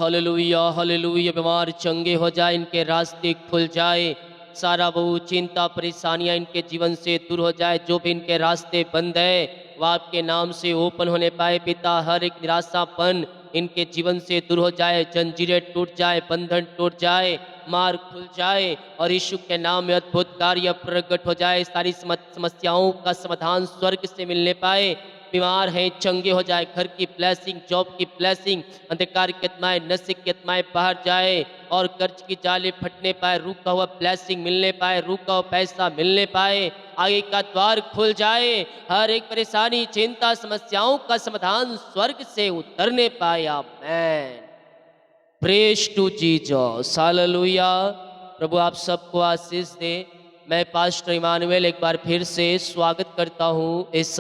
Hallelujah hallelujah. बीमार चंगे हो जाए, इनके रास्ते खुल जाए, सारा वो चिंता परेशानियां इनके जीवन से दूर हो जाए। जो भी इनके रास्ते बंद है वह आपके नाम से ओपन होने पाए। पिता, हर एक निराशापन इनके जीवन से दूर हो जाए, जंजीरें टूट जाए, बंधन टूट जाए, मार्ग खुल जाए और यीशु के नाम में अद्भुत कार्य प्रकट हो जाए। सारी समस्याओं का समाधान स्वर्ग से मिलने पाए। बीमार हैं चंगे हो जाए, घर की ब्लेसिंग, जॉब की ब्लेसिंग, अंधकार की आत्माएं, नशे की आत्माएं बाहर जाए और कर्ज की जाले फटने पाए, रुका हुआ ब्लेसिंग मिलने पाए, रुका हुआ पैसा मिलने पाए, आगे का द्वार खुल जाए, हर एक परेशानी, चिंता, समस्याओं का समाधान स्वर्ग से उतरने पाए। Amen. Praise to Jesus, hallelujah. प्रभु आप सबको आशीष दे। मैं पास्टर इमानुएल एक बार फिर से स्वागत करता हूँ इस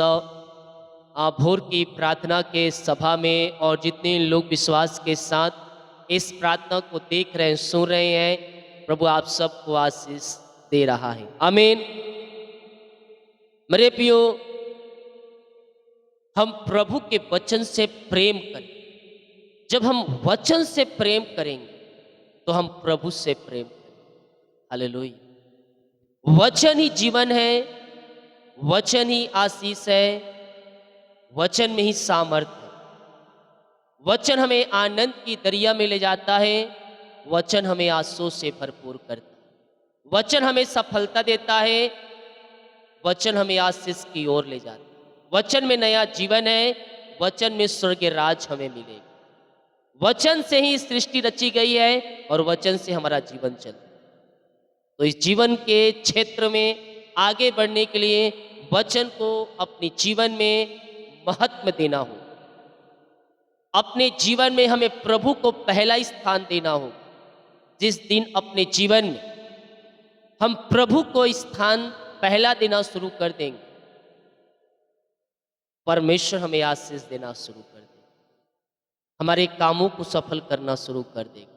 भोर की प्रार्थना के सभा में, और जितने लोग विश्वास के साथ इस प्रार्थना को देख रहे हैं, सुन रहे हैं, प्रभु आप सबको आशीष दे रहा है। आमीन। मेरे प्रियो, हम प्रभु के वचन से प्रेम करें। जब हम वचन से प्रेम करेंगे तो हम प्रभु से प्रेम करेंगे। हालेलुया। वचन ही जीवन है, वचन ही आशीष है, वचन में ही सामर्थ्य है। वचन हमें आनंद की दरिया में ले जाता है, वचन हमें आंसू से भरपूर करता है, वचन हमें सफलता देता है, वचन हमें आशीष की ओर ले जाता है। वचन में नया जीवन है, वचन में स्वर्ग राज हमें मिलेगा। वचन से ही सृष्टि रची गई है और वचन से हमारा जीवन चलता है। तो इस जीवन के क्षेत्र में आगे बढ़ने के लिए वचन को अपने जीवन में महत्व देना हो। अपने जीवन में हमें प्रभु को पहला स्थान देना हो। जिस दिन अपने जीवन में हम प्रभु को स्थान पहला देना शुरू कर देंगे, परमेश्वर हमें आशीष देना शुरू कर देगा, हमारे कामों को सफल करना शुरू कर देगा।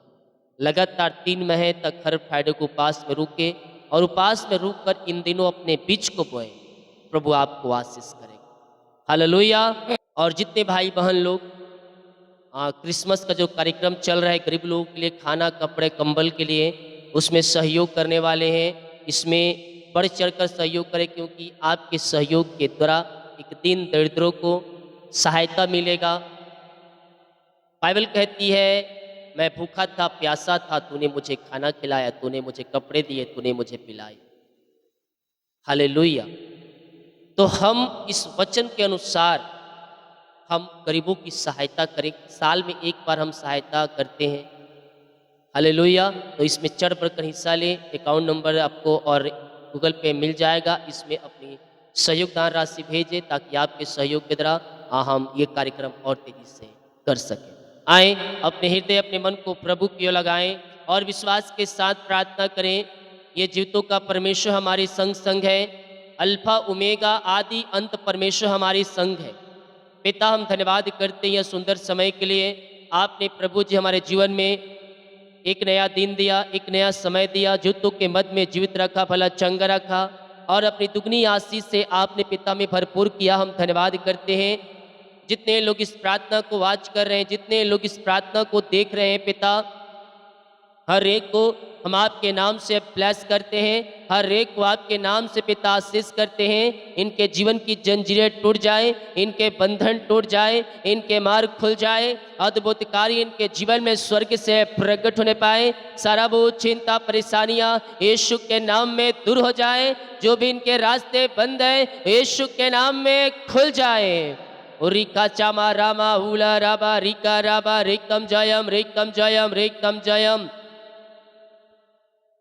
लगातार 3 महीने तक हर फ्राइडे को उपवास में रुके और उपवास में रुककर इन दिनों अपने बीज को बोए, प्रभु आपको आशीष करेगा। हालेलुया। और जितने भाई बहन लोग क्रिसमस का जो कार्यक्रम चल रहा है, गरीब लोगों के लिए खाना, कपड़े, कंबल के लिए, उसमें सहयोग करने वाले हैं, इसमें बढ़ चढ़कर सहयोग करें, क्योंकि आपके सहयोग के द्वारा एक दिन दरिद्रों को सहायता मिलेगा। बाइबल कहती है, मैं भूखा था, प्यासा था, तूने मुझे खाना खिलाया, तूने मुझे कपड़े दिए, तूने मुझे पिलाए। हालेलुया। तो हम इस वचन के अनुसार हम गरीबों की सहायता करें। साल में एक बार हम सहायता करते हैं। हालेलुया। तो इसमें चढ़ बढ़कर हिस्सा लें। अकाउंट नंबर आपको और गूगल पे मिल जाएगा, इसमें अपनी सहयोगदान राशि भेजें ताकि आपके सहयोग के द्वारा हम ये कार्यक्रम और तेजी से कर सकें। आए, अपने हृदय, अपने मन को प्रभु की ओर लगाएं और विश्वास के साथ प्रार्थना करें। ये जीवितों का परमेश्वर हमारे संग संग है, अल्फा ओमेगा आदि अंत परमेश्वर हमारे संग है। पिता, हम धन्यवाद करते हैं यह सुंदर समय के लिए। आपने प्रभु जी हमारे जीवन में एक नया दिन दिया, एक नया समय दिया, जीवितों के मध्य में जीवित रखा, भला चंगा रखा और अपनी दुगनी आशीष से आपने पिता में भरपूर किया। हम धन्यवाद करते हैं। जितने लोग इस प्रार्थना को वाच कर रहे हैं, जितने लोग इस प्रार्थना को देख रहे हैं, पिता, हर एक को हम आपके नाम से ब्लेस करते हैं, हर एक को आपके नाम से पिता आशीष करते हैं। इनके जीवन की जंजीरें टूट जाए, इनके बंधन टूट जाए, इनके मार्ग खुल जाए, अद्भुत कार्य इनके जीवन में स्वर्ग से प्रकट होने पाए। सारा वो चिंता परेशानियां यीशु के नाम में दूर हो जाए। जो भी इनके रास्ते बंद है, यीशु के नाम में खुल जाए। रिका चामा रामा हुला राबा रिका राबा रिकम जयम रिकम जयम रिकम जयम।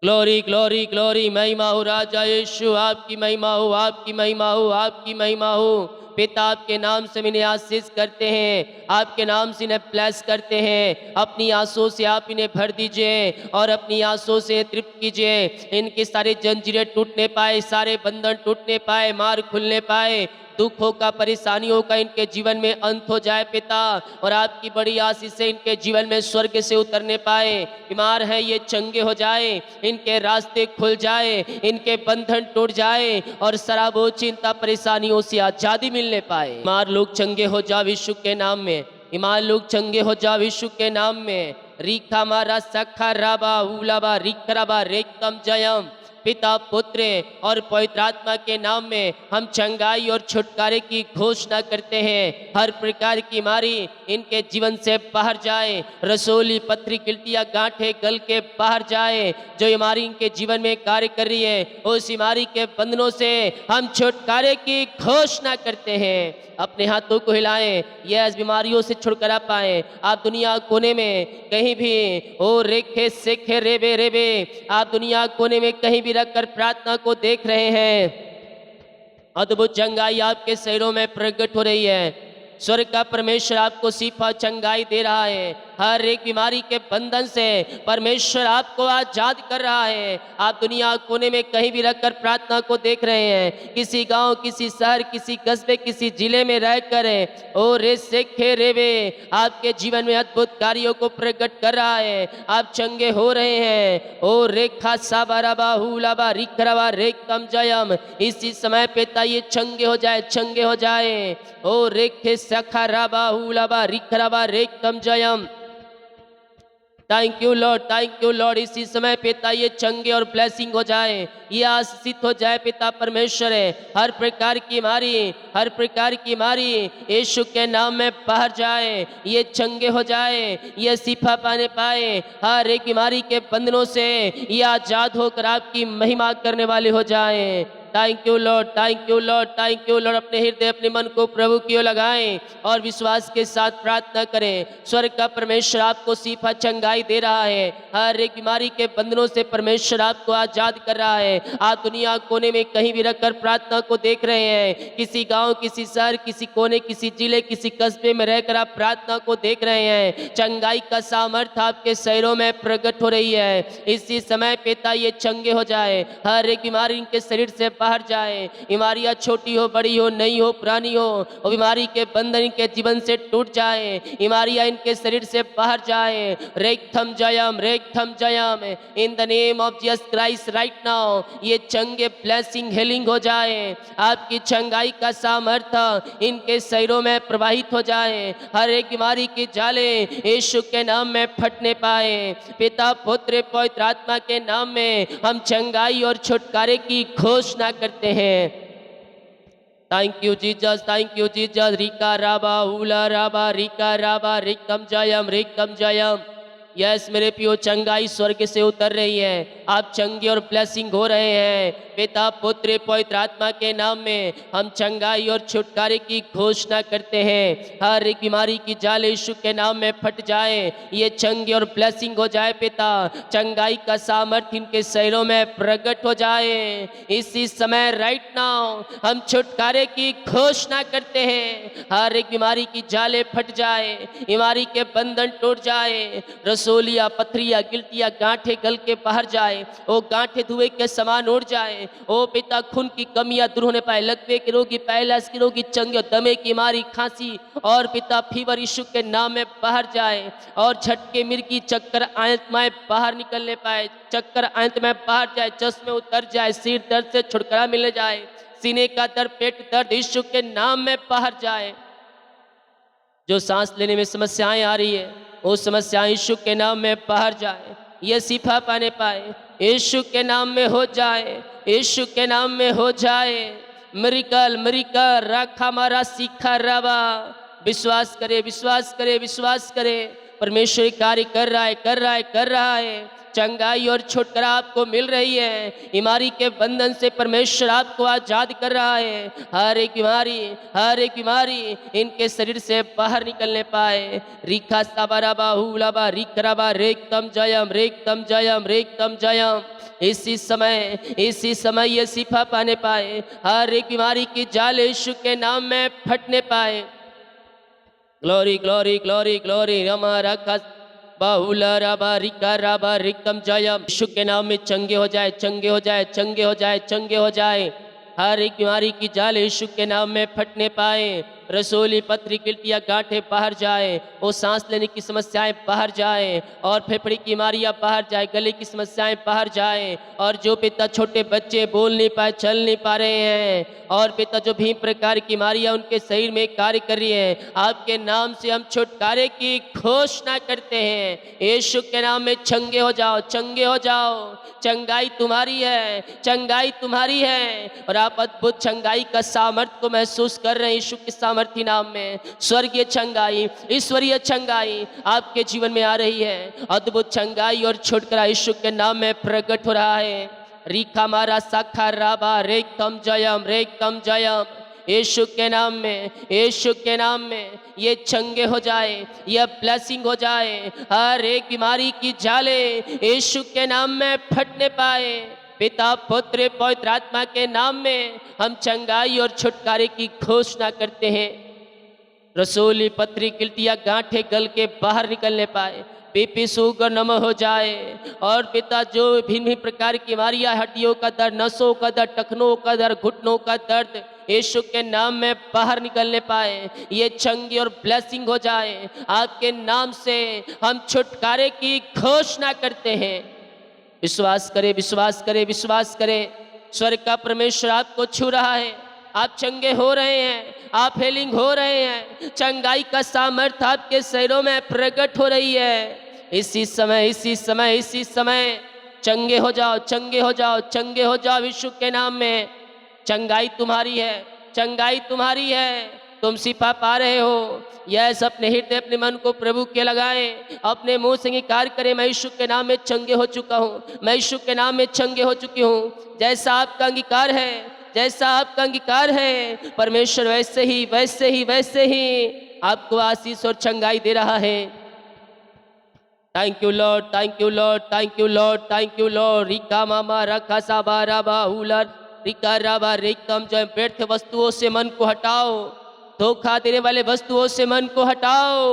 ग्लोरी ग्लोरी ग्लोरी, महिमा हो राजा यीशु, आपकी महिमा हो, आपकी महिमा हो, आपकी महिमा हो। पिता, आपके नाम से इन्हें आशीष करते हैं, आपके नाम से इन्हें ब्लेस करते हैं। अपनी आंसू से आप इन्हें भर दीजिए और अपनी आंसू से तृप्त कीजिए। इनके सारे जंजीरें टूटने पाए, सारे बंधन टूटने पाए, मार्ग खुलने पाए, दुखों का, परेशानियों का इनके जीवन में अंत हो जाए पिता, और आपकी बड़ी आशीष से इनके जीवन में स्वर्ग से उतरने पाए। बीमार है ये चंगे हो जाए, इनके रास्ते खुल जाए, इनके बंधन टूट जाए और शराबों, चिंता, परेशानियों से आजादी मिलने पाए। बीमार लोग चंगे हो जाओ यीशु के नाम में, बीमार लोग चंगे हो जाओ यीशु के नाम में। रिखा मारा सखा राबा उलाबा रिखराबा रेकतम जयम। पिता पुत्र और पवित्र आत्मा के नाम में हम चंगाई और छुटकारे की घोषणा करते हैं। हर प्रकार की बीमारी इनके जीवन से बाहर जाए, रसोली पथरी गिल्टियाँ गांठे गल के बाहर जाए। जो बीमारी इनके जीवन में कार्य कर रही है, उस बीमारी के बंधनों से हम छुटकारे की घोषणा करते हैं। अपने हाथों को हिलाएं, यह इस बीमारियों से छुटकारा पाएं। आप दुनिया कोने में कहीं भी ओ रेखे सेखे रेबे रेबे, आप दुनिया कोने में कहीं भी रखकर प्रार्थना को देख रहे हैं। अद्भुत चंगाई आपके शरीरों में प्रकट हो रही है। स्वर्ग का परमेश्वर आपको शिफा चंगाई दे रहा है। हर एक बीमारी के बंधन से परमेश्वर आपको आजाद कर रहा है। आप दुनिया कोने में कहीं भी रखकर प्रार्थना को देख रहे हैं। किसी गांव, किसी शहर, किसी कस्बे, किसी जिले में रहकर ओ रे सेखे रेवे आपके जीवन में अद्भुत कार्यों को प्रकट कर रहा है। आप चंगे हो रहे हैं। ओ रेखा साबाराबा हुलाबा रिखराबा रेकतम जयम। इसी समय पे ये चंगे हो जाए, चंगे हो जाए। ओ रेखे सखा राबा हुलाबा रिखराबा रेकतम जयम। Thank you lord, thank you lord. इसी समय पिता ये चंगे और ब्लेसिंग हो जाए, ये आशीषित हो जाए पिता परमेश्वर है। हर प्रकार की बीमारी, हर प्रकार की बीमारी यीशु के नाम में बाहर जाए, ये चंगे हो जाए, ये शिफा पाने पाए। हर एक बीमारी के बंधनों से ये आजाद होकर आपकी महिमा करने वाले हो जाए। Thank you lord, thank you lord, thank you Lord. अपने हृदय, अपने मन को प्रभु की ओर लगाएं और विश्वास के साथ प्रार्थना करें। स्वर्ग का परमेश्वर आपको शिफा चंगाई दे रहा है। हर एक बीमारी के बंधनों से परमेश्वर आपको आजाद कर रहा है। आप दुनिया कोने में कहीं भी रखकर प्रार्थना को देख रहे हैं। किसी गांव, किसी शहर, किसी कोने, किसी जिले, किसी कस्बे में रहकर आप प्रार्थना को देख रहे हैं। चंगाई का सामर्थ्य आपके शरीरों में प्रकट हो रही है। इसी समय पिता ये चंगे हो जाए, हर एक बीमारी इनके शरीर से बाहर जाए। बीमारियां छोटी हो, बड़ी हो, नई हो, पुरानी हो, और बीमारी के बंधन इनके जीवन से टूट जाए। बीमारियां इनके शरीर से बाहर जाए। रेकथम जयम, रेकथम जयम। In the name of Jesus Christ right now ये चंगे ब्लेसिंग हीलिंग हो जाए। आपकी चंगाई का सामर्थ्य इनके शरीरों में प्रवाहित हो जाए। हर एक बीमारी की जाले यीशु के नाम में फटने पाए। पिता पुत्र पवित्र आत्मा के नाम में हम चंगाई और छुटकारे की घोषणा करते हैं। Thank you Jesus, thank you Jesus. रिका राबा उला राबा रिका राबा रिकम जयम, रिकम जयम। यस मेरे पियो, चंगाई स्वर्ग से उतर रही है। आप चंगे और ब्लेसिंग हो रहे हैं। पिता पुत्र पवित्र आत्मा के नाम में हम चंगाई और छुटकारे की घोषणा करते हैं। हर एक बीमारी की जाल यीशु के नाम में फट जाए, ये चंगे और ब्लेसिंग हो जाए। पिता चंगाई का सामर्थ्य इनके शरीरों में प्रकट हो जाए। इसी समय राइट नाउ हम छुटकारे की घोषणा करते हैं। हर एक बीमारी की जाले फट जाए, बीमारी के बंधन टूट जाए। रसोलिया पथरिया गिल्टिया गांठे गल के बाहर जाए, वो गांठे धुएं के समान उड़ जाए। ओ पिता खून की कमियां दूर होने पाए। लकवे के रोगी, पैलास के रोगी चंगे, दमे की मारी, खांसी और पिता फीवर यीशु के नाम में बाहर जाए। और झटके, मिर्गी, चक्कर, आंतमाएं बाहर निकलने पाए। चक्कर आंत में बाहर जाए, चश्मे उतर जाए, सिर दर्द से छुटकारा मिल जाए। सीने का दर्द, पेट दर्द यीशु के नाम में बाहर जाए। जो सांस लेने में समस्याएं आ रही है, वो समस्याएं यीशु के नाम में बाहर जाए। ये शिफा पाने पाए, यीशु के नाम में हो जाए, यीशु के नाम में हो जाए। मिरिकल मिरिकल रखा मारा सीखा रवा। विश्वास करे, विश्वास करे, विश्वास करे। परमेश्वर कार्य कर रहा है, कर रहा है, कर रहा है। चंगाई और छुटकारा आपको मिल रही है। बीमारी के बंधन से परमेश्वर आपको आजाद कर रहा है। हर एक बीमारी, हर एक बीमारी इनके शरीर से बाहर निकलने पाए। रिखा साबाराबा हुलाबा रिखराबा रेकतम जयम, रेकतम जयम, रेकतम जयम। इसी समय ये शिफा पाने पाए। हर एक बीमारी की जाल यीशु के नाम में फटने पाए। Glory glory glory glory. हमारा बाहुला राबा रिका राबा रिकम जयम। यीशु के नाम में चंगे हो जाए, चंगे हो जाए, चंगे हो जाए, चंगे हो जाए। हर एक बीमारी की जाल यीशु के नाम में फटने पाए। रसोली पत्री गिल्टियाँ गांठें बाहर जाए, वो सांस लेने की समस्याएं बाहर जाए और फेफड़े की बीमारियां बाहर जाए, गले की समस्याएं बाहर जाए। और जो पिता छोटे बच्चे बोल नहीं पाए, चल नहीं पा रहे हैं, और पिता जो भी प्रकार की बीमारियां उनके शरीर में कार्य कर रही है, आपके नाम से हम छुटकारे की घोषणा करते हैं। यीशु के नाम में चंगे हो जाओ, चंगे हो जाओ। चंगाई तुम्हारी है, चंगाई तुम्हारी है, और आप अद्भुत चंगाई का सामर्थ्य को महसूस कर रहे हैं यीशु के सामर्थ्य नाम में। स्वर्गीय चंगाई, ईश्वरीय चंगाई आपके जीवन में आ रही है। अद्भुत चंगाई और छुटकारा यीशु के नाम में प्रकट हो रहा है। रीखा मारा साखा राबा रेकम जयम, रेकम जयम। यीशु के नाम में, यीशु के नाम में ये चंगे हो जाए, यह ब्लेसिंग हो जाए। हर एक बीमारी की जाले यीशु के नाम में फटने पाए। पिता पुत्र पवित्र आत्मा के नाम में हम चंगाई और छुटकारे की घोषणा करते हैं। रसोली पथरी गिल्टियाँ गांठें गल के बाहर निकलने पाए, बीपी शुगर नम हो जाए। और पिता जो भिन्न प्रकार की बीमारियां, हड्डियों का दर्द, नसों का दर्द, टखनों का दर्द, घुटनों का दर्द यीशु के नाम में बाहर निकलने पाए, ये चंगी और ब्लेसिंग हो जाए। आपके नाम से हम छुटकारे की घोषणा करते हैं। विश्वास करें, विश्वास करें, विश्वास करें। स्वर्ग का परमेश्वर आपको छू रहा है, आप चंगे हो रहे हैं, आप हीलिंग हो रहे हैं। चंगाई का सामर्थ्य आपके शरीरों में प्रकट हो रही है। इसी समय, इसी समय, इसी समय चंगे हो जाओ, चंगे हो जाओ, चंगे हो जाओ यीशु के नाम में। चंगाई तुम्हारी है, चंगाई तुम्हारी है। तुम सिपा पा रहे हो। यस, अपने हृदय, अपने मन को प्रभु के लगाएं, अपने मुंह से अंगीकार करें, मैं यीशु के नाम में चंगे हो चुका हूँ, मैं यीशु के नाम में चंगे हो चुकी हूँ। जैसा आपका अंगीकार है, जैसा आपका अंगीकार है, परमेश्वर वैसे ही, वैसे ही, वैसे ही आपको आशीष और चंगाई दे रहा है। Thank you lord, thank you lord, thank you lord, thank you lord. रिका मामा रखा साबा राबा हुलर रिका राबा रिकम। जो व्यर्थ वस्तुओं से मन को हटाओ, धोखा देने वाले वस्तुओं से मन को हटाओ।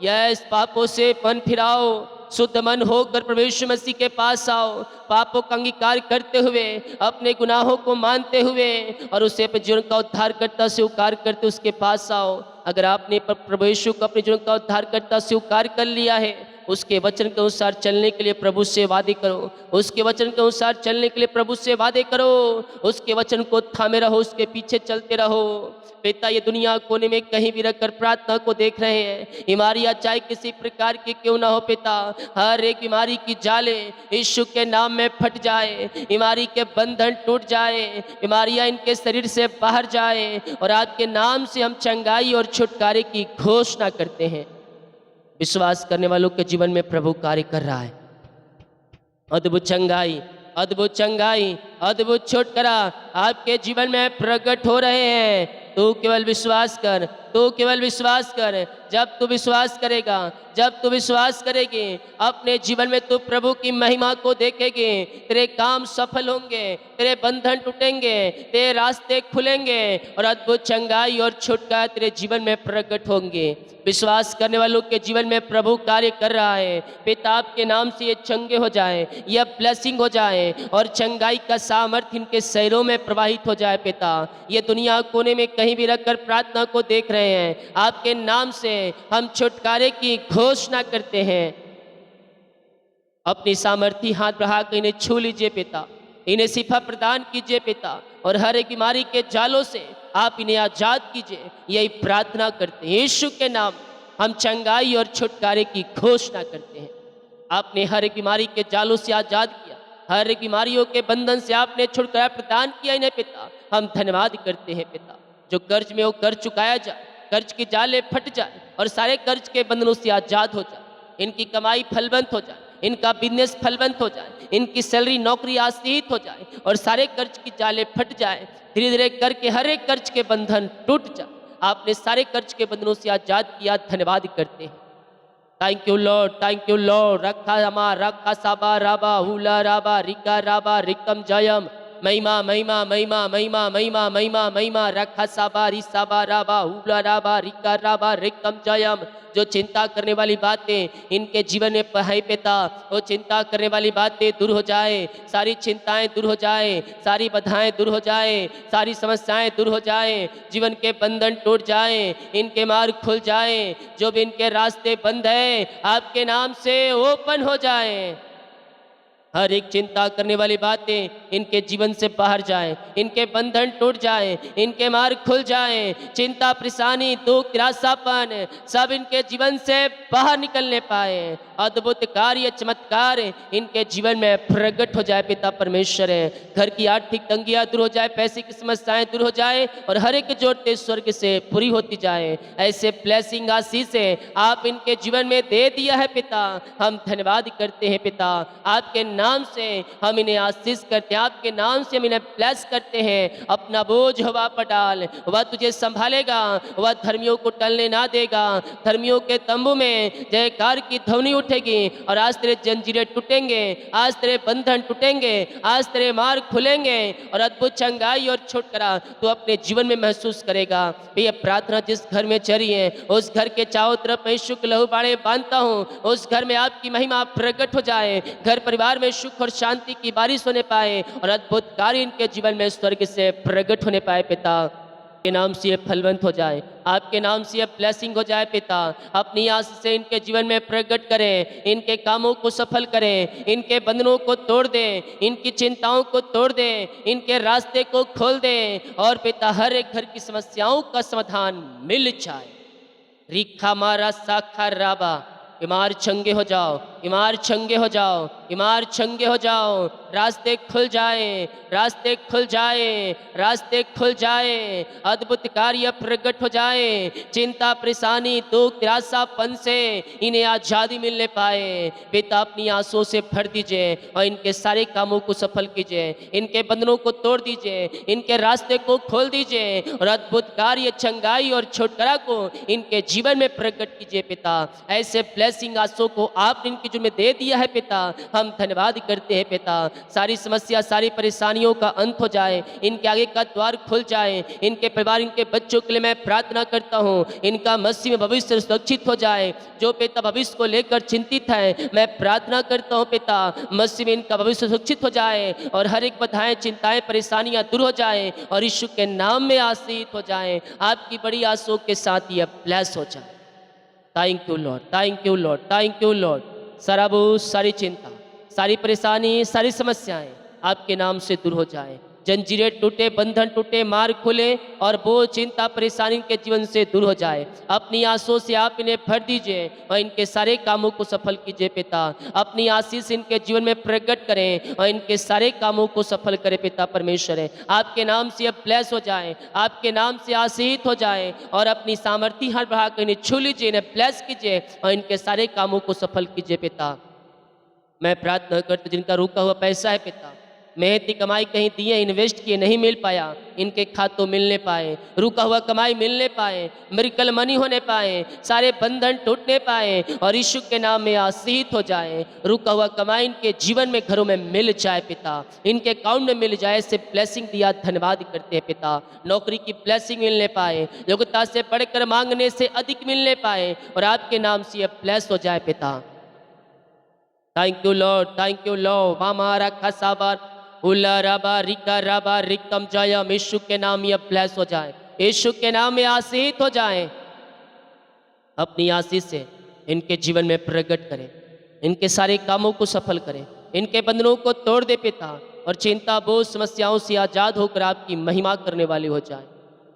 यस, पापों से मन फिराओ, शुद्ध मन होकर प्रभु यीशु मसीह के पास आओ। पापों का अंगीकार करते हुए, अपने गुनाहों को मानते हुए और उसे अपने जीवन का उद्धारकर्ता स्वीकार करते उसके पास आओ। अगर आपने प्रभु यीशु को अपने जीवन का उद्धारकर्ता स्वीकार कर लिया है, उसके वचन के अनुसार चलने के लिए प्रभु से वादे करो, उसके वचन के अनुसार चलने के लिए प्रभु से वादे करो। उसके वचन को थामे रहो, उसके पीछे चलते रहो। पिता, ये दुनिया कोने में कहीं भी रखकर प्रार्थना को देख रहे हैं। बीमारियां चाहे किसी प्रकार की क्यों ना हो पिता, हर एक बीमारी की जाले यीशु के नाम में फट जाए, बीमारी के बंधन टूट जाए, बीमारियां इनके शरीर से बाहर जाए, और आपके नाम से हम चंगाई और छुटकारे की घोषणा करते हैं। विश्वास करने वालों के जीवन में प्रभु कार्य कर रहा है। अद्भुत चंगाई, अद्भुत चंगाई, अद्भुत छुटकारा आपके जीवन में प्रकट हो रहे हैं। तू केवल विश्वास कर, तू केवल विश्वास कर। जब तू विश्वास करेगा, जब तू विश्वास करेगी, अपने जीवन में तू प्रभु की महिमा को देखेगी। तेरे काम सफल होंगे, तेरे बंधन टूटेंगे, तेरे रास्ते खुलेंगे, और अद्भुत चंगाई और छुटकारा तेरे जीवन में प्रकट होंगे। विश्वास करने वालों के जीवन में प्रभु कार्य कर रहा है। पिता, आपके नाम से ये चंगे हो जाए, यह ब्लेसिंग हो जाए, और चंगाई का सामर्थ्य इनके शरीरों में प्रवाहित हो जाए। पिता, ये दुनिया कोने में कहीं भी रखकर प्रार्थना को देख रहे हैं, आपके नाम से हम छुटकारे की घोषणा करते हैं। अपनी सामर्थ्य हाथ बढ़ाकर इन्हें छू लीजिए पिता, इन्हें शिफा प्रदान कीजिए पिता, और हर एक बीमारी के जालों से आप इन्हें आजाद कीजिए। यही प्रार्थना करते हैं यीशु के नाम। हम चंगाई और छुटकारे की घोषणा करते हैं। आपने हर एक बीमारी के जालों से आजाद किया, हर एक बीमारियों के बंधन से आपने छुटकारा प्रदान किया इन्हें पिता। हम धन्यवाद करते हैं पिता। जो कर्ज में वो कर्ज चुकाया जाए, कर्ज की जाले फट जाए, और सारे कर्ज के बंधनों से आजाद हो जाए। इनकी कमाई फलवंत हो जाए, इनका बिजनेस फलवंत हो जाए, इनकी सैलरी नौकरी आशीषित हो जाए, और सारे कर्ज की जाले फट जाए। धीरे धीरे करके हर एक कर्ज के बंधन टूट जाए। आपने सारे कर्ज के बंधनों से आजाद किया, धन्यवाद करते हैं। Thank you lord, thank you Lord. रखा हमा रखा साबा राबा हुला राबा रिका राबा रिकम जयम। महिमा महिमा महिमा महिमा महिमा महिमा महिमा रखा साबा रिसाबा राबा हुला राबा रिका राबा रिकम जयम। जो चिंता करने वाली बातें इनके जीवन में है पिता, वो चिंता करने वाली बातें दूर हो जाए, सारी चिंताएं दूर हो जाए, सारी बाधाएं दूर हो जाए, सारी समस्याएं दूर हो जाए, जीवन के बंधन टूट जाए, इनके मार्ग खुल जाए, जो भी इनके रास्ते बंद है आपके नाम से ओपन हो जाए। हर एक चिंता करने वाली बातें इनके जीवन से बाहर जाए, इनके बंधन टूट जाए, इनके मार्ग खुल जाए, चिंता परेशानी दुख निराशापन सब इनके जीवन से बाहर निकलने पाए। अद्भुत कार्य चमत्कार इनके जीवन में प्रकट हो जाए पिता परमेश्वर है। घर की आर्थिक तंगियां दूर हो जाए, पैसे की समस्याएं दूर हो जाए और हर एक जोड़ते स्वर्ग से पूरी होती जाए। ऐसे ब्लेसिंग आशीष आप इनके जीवन में दे दिया है पिता, हम धन्यवाद करते हैं पिता। आपके नाम से हम इन्हें आशीष करते हैं, आपके नाम से हम इन्हें ब्लेस करते हैं। अपना बोझ हवा पर डाल, वह तुझे संभालेगा, वह धर्मियों को टलने ना देगा। धर्मियों के तंबू में जयकार की ध्वनि उठेगी और आज तेरे जंजीरें टूटेंगे, आज तेरे बंधन टूटेंगे, आज तेरे मार्ग खुलेंगे और अद्भुत चंगाई और छुटकारा तू अपने जीवन में महसूस करेगा। ये प्रार्थना जिस घर में चली है उस घर के चारों तरफ मैं शुक्र लहू बाड़े बांधता हूँ, उस घर में आपकी महिमा प्रकट हो जाए, घर परिवार में सुख और शांति की बारिश होने पाए और अद्भुत कार्य इनके जीवन में स्वर्ग से प्रकट होने पाए पिता। आपके नाम से ये फलवंत हो जाए, आपके नाम से ये ब्लेसिंग हो जाए पिता। अपनी आशीष से इनके जीवन में प्रकट करें, इनके कामों को सफल करें, इनके बंधनों को तोड़ दें, इनकी चिंताओं को तोड़ दें, इनके रास्ते को खोल दें और पिता हर एक घर की समस्याओं का समाधान मिल जाए। रिखा मारा साखा राबा, इमार चंगे हो जाओ, इमार चंगे हो जाओ, इमार चंगे हो जाओ, रास्ते खुल जाए, रास्ते खुल जाए, रास्ते खुल जाए, अद्भुत कार्य प्रकट हो जाए। चिंता परेशानी दुख निराशापन से इन्हें आज़ादी मिलने पाए। पिता अपनी आंसुओं से भर दीजिए और इनके सारे कामों को सफल कीजिए, इनके बंधनों को तोड़ दीजिए, इनके रास्ते को खोल दीजिए और अद्भुत कार्य चंगाई और छुटकारा को इनके जीवन में प्रकट कीजिए पिता। ऐसे ब्लेसिंग आंसुओं को आपने इनके जीवन में दे दिया है पिता, हम धन्यवाद करते हैं पिता। सारी समस्या सारी परेशानियों का अंत हो जाए, इनके आगे का द्वार खुल जाए, इनके परिवार इनके बच्चों के लिए मैं प्रार्थना करता हूँ, इनका मसीह में भविष्य सुरक्षित हो जाए। जो पिता भविष्य को लेकर चिंतित है मैं प्रार्थना करता हूँ पिता मसीह में इनका भविष्य सुरक्षित हो जाए और हर एक बाधाएं चिंताएं परेशानियां दूर हो जाए और यीशु के नाम में आशीष हो जाए। आपकी बड़ी आशीषों के साथ यह ब्लेस हो जाए। Thank you lord, thank you lord, thank you Lord. सारा बोझ सारी चिंता सारी परेशानी सारी समस्याएं आपके नाम से दूर हो जाए। जंजीरें टूटे बंधन टूटे मार्ग खुले और बोझ चिंता परेशानी के जीवन से दूर हो जाए। अपनी आंसुओं से आप इन्हें भर दीजिए और इनके सारे कामों को सफल कीजिए पिता। अपनी आशीष इनके जीवन में प्रकट करें और इनके सारे कामों को सफल करें पिता परमेश्वर है। आपके नाम से अब ब्लेस हो जाए, आपके नाम से आशीष हो जाए और अपनी सामर्थ्य हर बढ़ाकर इन्हें छू लीजिए, इन्हें ब्लेस कीजिए और इनके सारे कामों को सफल कीजिए पिता। मैं प्रार्थना करता जिनका रुका हुआ पैसा है पिता, मेहनती कमाई कहीं दिए इन्वेस्ट किए नहीं मिल पाया, इनके खातों मिलने पाए, रुका हुआ कमाई मिलने पाए, मिरेकल मनी होने पाए, सारे बंधन टूटने पाए और यीशु के नाम में आशीष हो जाए। रुका हुआ कमाई इनके जीवन में घरों में मिल जाए पिता, इनके अकाउंट में मिल जाए। ऐसे ब्लेसिंग दिया धन्यवाद करते हैं पिता। नौकरी की ब्लेसिंग मिलने पाए, योग्यता से बढ़कर मांगने से अधिक मिलने पाए और आपके नाम से यह ब्लेस हो जाए पिता। Thank you lord, thank you Lord. हमारा खसाबार उला राबा रिका राबा रिकम जयम। यीशु के नाम ये ब्लेस हो जाए, यीशु के नाम में आशीष हो जाए। अपनी आशीष से इनके जीवन में प्रकट करें, इनके सारे कामों को सफल करें, इनके बंधनों को तोड़ दे पिता और चिंता बोझ समस्याओं से आजाद होकर आपकी महिमा करने वाले हो जाए।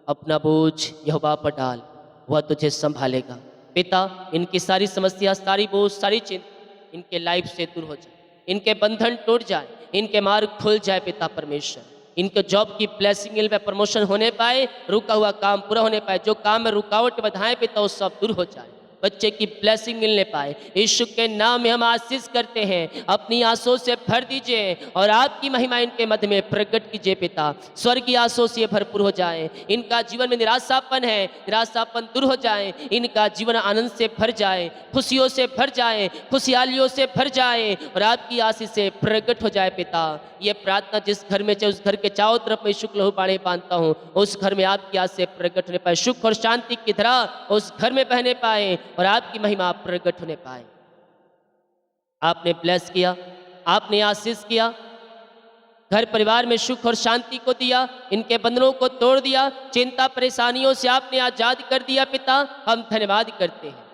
अपना बोझ यहोवा पर डाल, वह तुझे संभालेगा पिता। इनकी सारी समस्या सारी बोझ सारी चिंता इनके लाइफ से दूर हो जाए, इनके बंधन टूट जाए, इनके मार्ग खुल जाए पिता परमेश्वर। इनके जॉब की ब्लेसिंग मिल पाए, प्रमोशन होने पाए, रुका हुआ काम पूरा होने पाए, जो काम में रुकावट बाधाएं पिता वो सब दूर हो जाए। बच्चे की ब्लेसिंग मिलने पाए। यीशु के नाम में हम आशीष करते हैं, अपनी आंसू से भर दीजिए और आपकी महिमा इनके मध्य में प्रकट कीजिए पिता। स्वर्ग की आंसू से भरपूर हो जाए, इनका जीवन में निराशापन है, निराशापन दूर हो जाए, इनका जीवन आनंद से भर जाए, खुशियों से भर जाए, खुशहालियों से भर जाए और आपकी आशीष से प्रकट हो जाए पिता। ये प्रार्थना जिस घर में चाहे उस घर के चारों तरफ मैं शुक्ल हो बाड़े बांधता हूँ, उस घर में आपकी आशीष से प्रकट होने पाए, सुख और शांति की धारा उस घर में बहने पाए और आपकी महिमा प्रकट होने पाए। आपने ब्लेस किया, आपने आशीष किया, घर परिवार में सुख और शांति को दिया, इनके बंधनों को तोड़ दिया, चिंता परेशानियों से आपने आजाद कर दिया पिता। हम धन्यवाद करते हैं,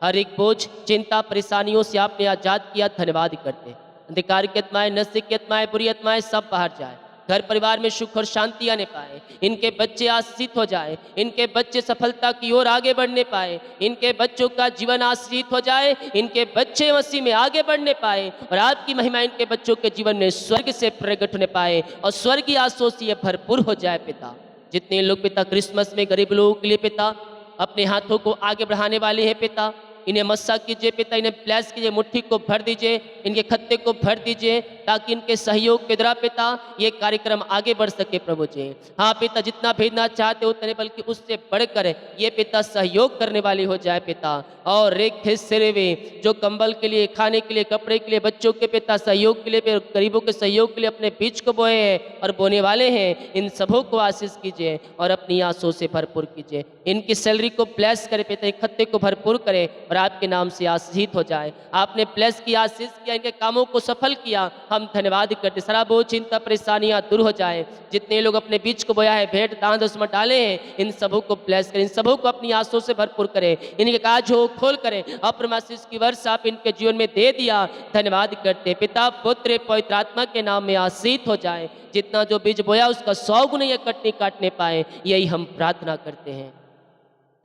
हर एक बोझ चिंता परेशानियों से आपने आजाद किया, धन्यवाद करते हैं। अंधकार की आत्माएं, नशे की आत्माएं, बुरी आत्माएं सब बाहर जाए, घर परिवार में सुख और शांति आने पाए, इनके बच्चे आशीषित हो जाए, इनके बच्चे सफलता की ओर आगे बढ़ने पाए, इनके बच्चों का जीवन आशीषित हो जाए, इनके बच्चे मसीह में आगे बढ़ने पाए और आपकी महिमा इनके बच्चों के जीवन में स्वर्ग से प्रकट होने पाए और स्वर्गीय आशीषों से भरपूर हो जाए पिता। जितने लोग पिता क्रिसमस में गरीब लोगों के लिए पिता अपने हाथों को आगे बढ़ाने वाले हैं पिता, इन्हें मस्सा कीजिए पिता, इन्हें ब्लेस कीजिए, मुट्ठी को भर दीजिए, इनके खत्ते को भर दीजिए ताकि इनके सहयोग के द्वारा पिता ये कार्यक्रम आगे बढ़ सके प्रभु जी। हाँ पिता, जितना भेजना चाहते उतने बल्कि उससे बढ़कर ये पिता सहयोग करने वाली हो जाए पिता। और रेखे सिरेवे जो कंबल के लिए, खाने के लिए, कपड़े के लिए, बच्चों के पिता सहयोग के लिए, गरीबों के सहयोग के लिए अपने बीज को बोए हैं और बोने वाले हैं, इन सबों को आशीष कीजिए और अपनी आंसू से भरपूर कीजिए। इनकी सैलरी को ब्लेस करे पिता, खत्ते को भरपूर करे और आपके नाम से आशीषित हो जाए। आपने ब्लेस किया, आशीष किया, इनके कामों को सफल किया, हम धन्यवाद करते। सारा बोझ चिंता परेशानियां दूर हो जाए। जितने लोग अपने बीच को बोया है, भेंट दान उसमें डाले हैं, इन सबों को ब्लेस करें, इन सबों को अपनी आंसू से भरपूर करें, इनके काज हो खोल करें, अपने आशीष की वर्षा आप इनके जीवन में दे दिया, धन्यवाद करते। पिता पुत्र पवित्र आत्मा के नाम में आशीषित हो जाए। जितना जो बीज बोया उसका 100 गुना ये कटनी काटने पाए, यही हम प्रार्थना करते हैं।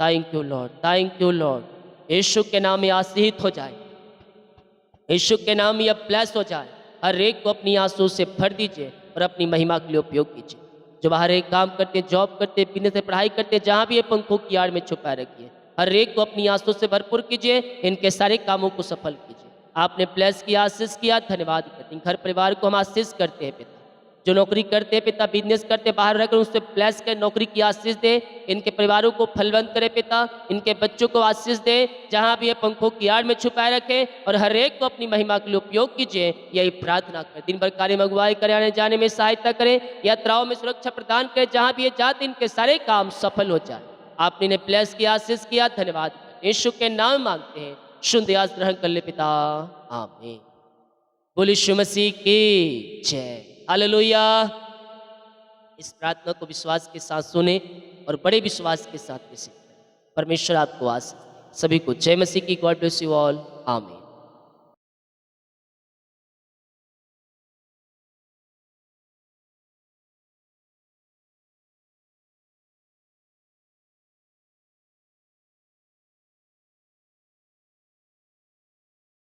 Thank you lord, thank you lord. यीशु के नाम में आशीषित हो जाए, यीशु के नाम में ब्लेस हो जाए। हर एक को अपनी आंसू से भर दीजिए और अपनी महिमा के लिए उपयोग कीजिए। जो बाहर एक काम करते, जॉब करते, बिजनेस से पढ़ाई करते, जहाँ भी ये पंखों की आड़ में छुपा रखिए, हर एक को अपनी आंसू से भरपूर कीजिए, इनके सारे कामों को सफल कीजिए। आपने ब्लेस किया, आशीष किया, धन्यवाद करते हैं। घर परिवार को हम आशीष करते हैं पिता, जो नौकरी करते हैं पिता, बिजनेस करते बाहर रहकर उससे ब्लेस कर नौकरी की आशीष दे, इनके परिवारों को फलवंत करे पिता, इनके बच्चों को आशीष दे, जहाँ भी ये पंखों की आड़ में छुपाए रखे और हर एक को अपनी महिमा के लिए उपयोग कीजिए, यही प्रार्थना करें। दिन भर कार्य में अगुवाई करे, आने जाने में सहायता करें, यात्राओं में सुरक्षा प्रदान करें, जहाँ भी ये जाते इनके सारे काम सफल हो जाए। आपने इन्हें ब्लेस किया, आशीष किया, धन्यवाद। यीशु के नाम मांगते हैं, शुद्ध आस ग्रहण कर ले पिता, आमीन। बोलिए यीशु मसीह की जय, हालेलुया। इस प्रार्थना को विश्वास के साथ सुने और बड़े विश्वास के साथ रिसीव करें। परमेश्वर आपको आशीष दे। सभी को जय मसीह की। गॉड ब्लेस यू ऑल, आमीन।